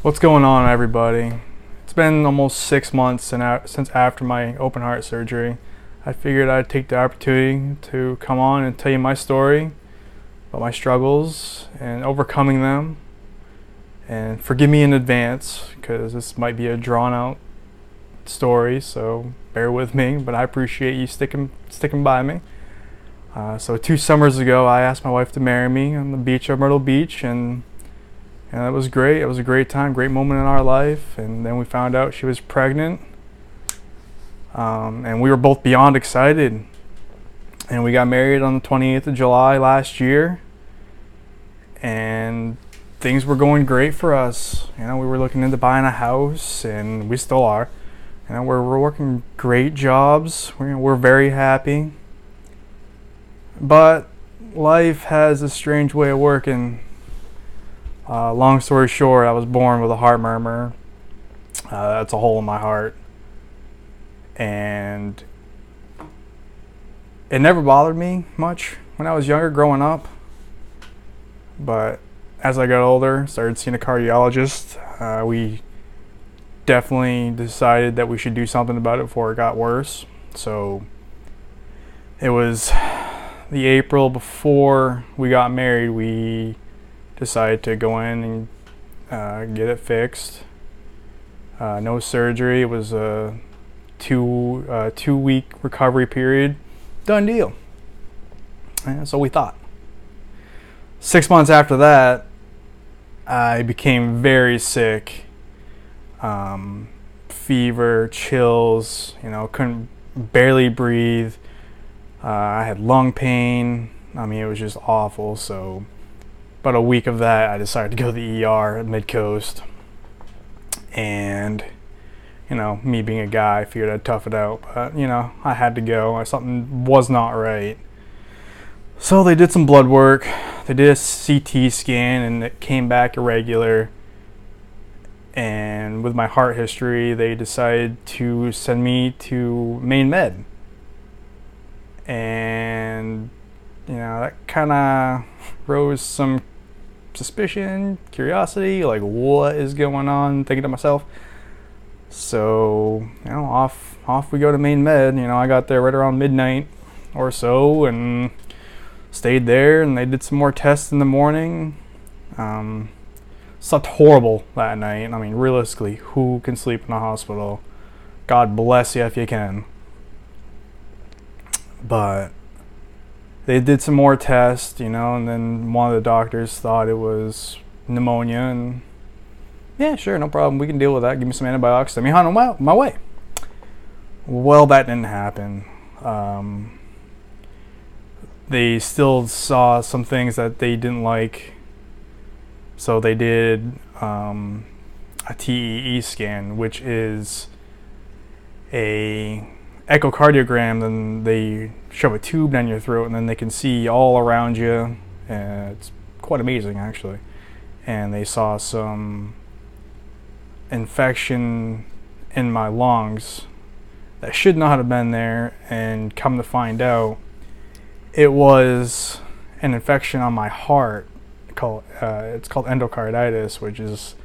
What's going on, everybody? It's been almost 6 months since after my open heart surgery. I figured I'd take the opportunity to come on and tell you my story about my struggles and overcoming them. And forgive me in advance because this might be a drawn out story, so bear with me. But I appreciate you sticking by me. So 2 summers ago, I asked my wife to marry me on the beach of Myrtle Beach, and it was great. It was a great time, great moment in our life. And then we found out she was pregnant. And we were both beyond excited. And we got married on the 28th of July last year. And things were going great for us. We were looking into buying a house, and we still are. We're working great jobs. We're very happy. But life has a strange way of working. Long story short, I was born with a heart murmur. That's a hole in my heart. And it never bothered me much when I was younger, growing up. But as I got older, started seeing a cardiologist, we definitely decided that we should do something about it before it got worse. So it was the April before we got married, we decided to go in and get it fixed. No surgery. It was a two-week recovery period. Done deal. And so we thought. 6 months after that, I became very sick. Fever, chills. Couldn't barely breathe. I had lung pain. It was just awful. So about a week of that, I decided to go to the ER at Midcoast. And, me being a guy, I figured I'd tough it out. But, I had to go. Something was not right. So they did some blood work. They did a CT scan, and it came back irregular. And with my heart history, they decided to send me to Maine Med. And, that kind of rose some suspicion, curiosity, like what is going on, thinking to myself. So, off we go to Maine Med. I got there right around midnight or so and stayed there, and they did some more tests in the morning. Slept horrible that night. Realistically, who can sleep in a hospital? God bless you if you can. But they did some more tests, and then one of the doctors thought it was pneumonia, and yeah, sure, no problem, we can deal with that. Give me some antibiotics, send me on my way. Well, that didn't happen. They still saw some things that they didn't like, so they did a TEE scan, which is a echocardiogram. Then they shove a tube down your throat, and then they can see all around you. It's quite amazing, actually. And they saw some infection in my lungs that should not have been there, and come to find out, it was an infection on my heart. It's called endocarditis, which is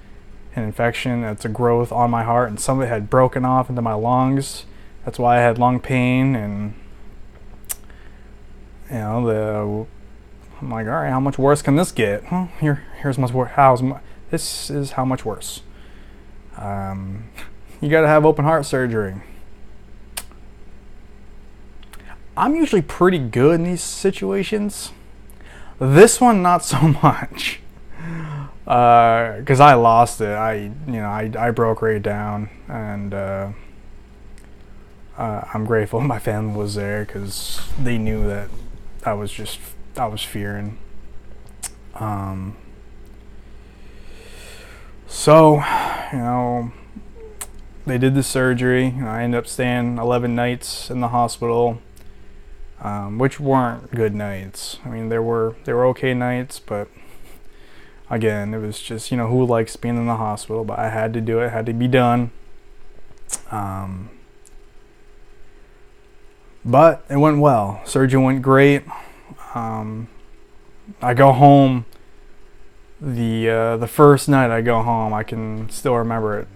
an infection. It's a growth on my heart, and some of it had broken off into my lungs. That's why I had lung pain, and I'm like, all right, how much worse can this get? Here's much worse. This is how much worse. You got to have open heart surgery. I'm usually pretty good in these situations. This one, not so much. Because I lost it. I broke right down, and I'm grateful my family was there because they knew that I was fearing. So, they did the surgery. I ended up staying 11 nights in the hospital, which weren't good nights. There were okay nights, but again, it was just, who likes being in the hospital? But I had to do it. It had to be done. But it went well. Surgery went great. I go home The first night I go home, I can still remember it.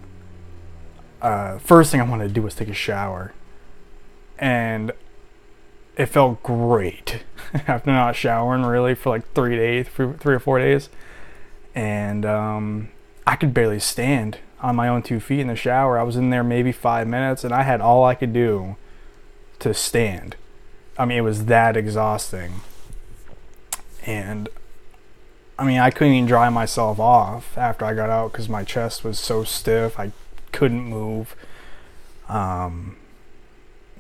First thing I wanted to do was take a shower, and it felt great after not showering really for like 3 days, 3 or 4 days, and I could barely stand on my own 2 feet in the shower. I was in there maybe 5 minutes, and I had all I could do to stand. I mean, it was that exhausting, and I mean, I couldn't even dry myself off after I got out because my chest was so stiff. I couldn't move.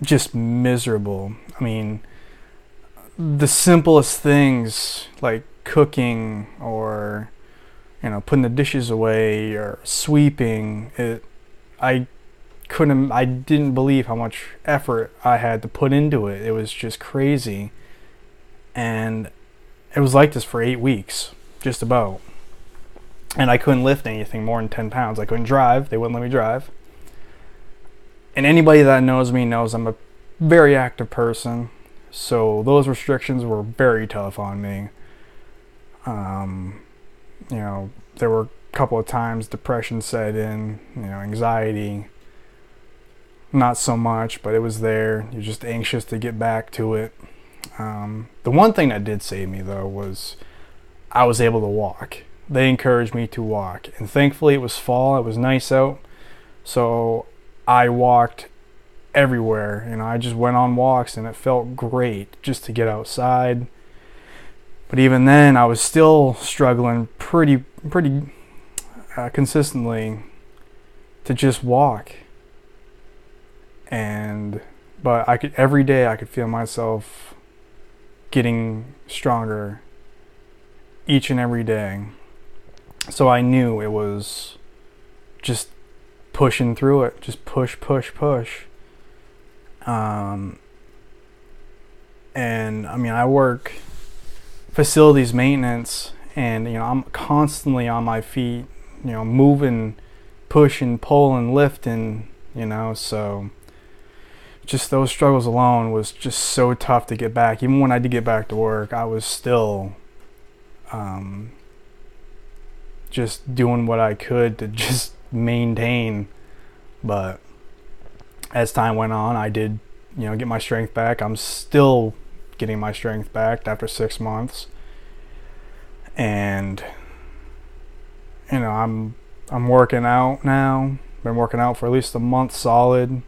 Just miserable. I mean, the simplest things like cooking or putting the dishes away or sweeping, I didn't believe how much effort I had to put into it. It was just crazy. And it was like this for 8 weeks, just about. And I couldn't lift anything more than 10 pounds. I couldn't drive. They wouldn't let me drive. And anybody that knows me knows I'm a very active person. So those restrictions were very tough on me. There were a couple of times depression set in, anxiety. Not so much, but it was there. You're just anxious to get back to it. The one thing that did save me, though, was I was able to walk. They encouraged me to walk. And thankfully, it was fall. It was nice out. So I walked everywhere. I just went on walks, and it felt great just to get outside. But even then, I was still struggling pretty consistently to just walk. But every day I could feel myself getting stronger each and every day. So I knew it was just pushing through it, just push. And I mean, I work facilities maintenance, and I'm constantly on my feet, moving, pushing, pulling, lifting, so just those struggles alone was just so tough to get back. Even when I did get back to work, I was still just doing what I could to just maintain. But as time went on, I did get my strength back. I'm still getting my strength back after 6 months, and I'm working out now. Been working out for at least a month solid,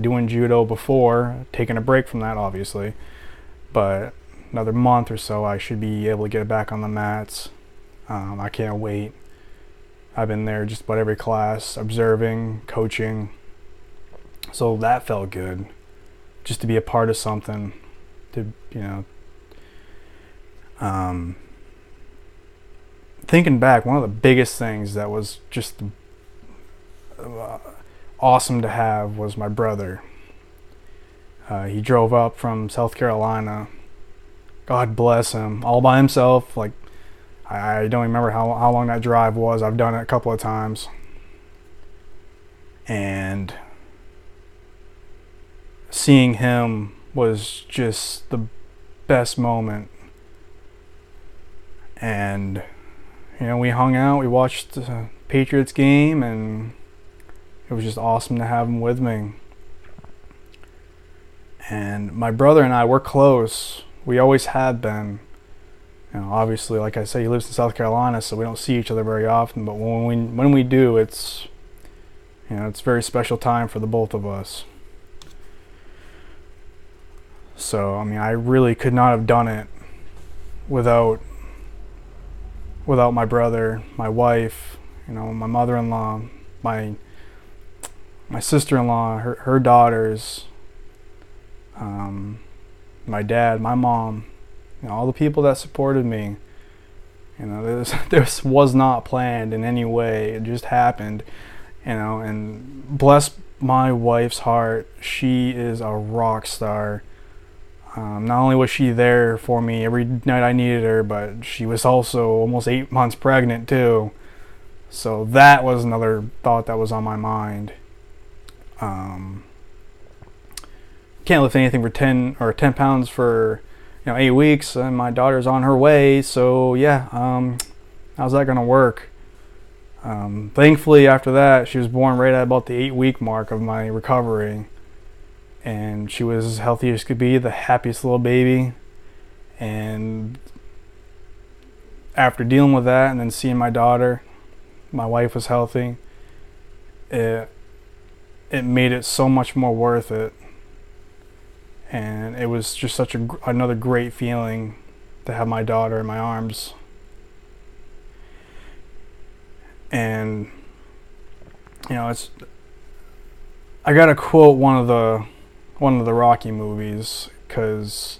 doing judo before, taking a break from that obviously, but another month or so I should be able to get back on the mats. I can't wait. I've been there just about every class, observing, coaching, so that felt good, just to be a part of something, to thinking back, one of the biggest things that was just awesome to have was my brother. He drove up from South Carolina, God bless him, all by himself. Like, I don't remember how long that drive was. I've done it a couple of times, and seeing him was just the best moment. And we hung out, we watched the Patriots game, and it was just awesome to have him with me. And my brother and I, we're close. We always have been. Obviously, like I say, he lives in South Carolina, so we don't see each other very often. But when we do, it's it's a very special time for the both of us. So I mean, I really could not have done it without my brother, my wife, my mother-in-law, my sister-in-law, her daughters, my dad, my mom, all the people that supported me. This was not planned in any way. It just happened, and bless my wife's heart, she is a rock star. Not only was she there for me every night I needed her, but she was also almost 8 months pregnant too. So that was another thought that was on my mind. Can't lift anything for 10 pounds for 8 weeks, and my daughter's on her way. So yeah, How's that gonna work? Thankfully, after that, she was born right at about the 8-week mark of my recovery, and she was as healthy as could be, the happiest little baby. And after dealing with that and then seeing my daughter, my wife was healthy, it made it so much more worth it. And it was just such another great feeling to have my daughter in my arms. And I gotta quote one of the Rocky movies, because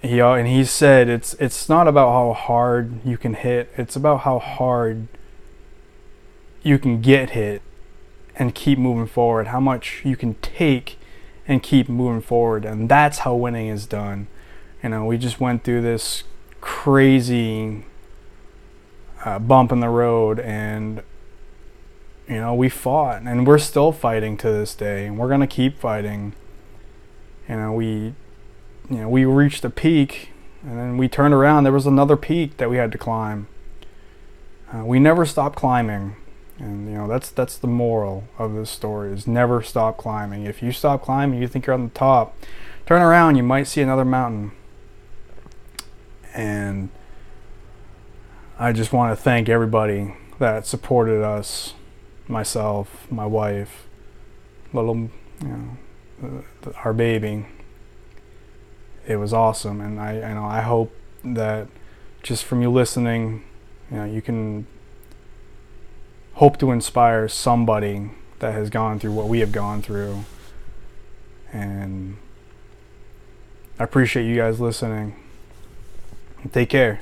he said it's not about how hard you can hit, it's about how hard you can get hit and keep moving forward, how much you can take and keep moving forward. And that's how winning is done. We just went through this crazy bump in the road, and we fought, and we're still fighting to this day, and we're gonna keep fighting. We reached a peak, and then we turned around. There was another peak that we had to climb. We never stopped climbing, and that's the moral of this story: is never stop climbing. If you stop climbing, you think you're on the top, turn around, you might see another mountain. And I just want to thank everybody that supported us, myself, my wife, our baby. It was awesome, and I hope that just from you listening, you can hope to inspire somebody that has gone through what we have gone through. And I appreciate you guys listening. Take care.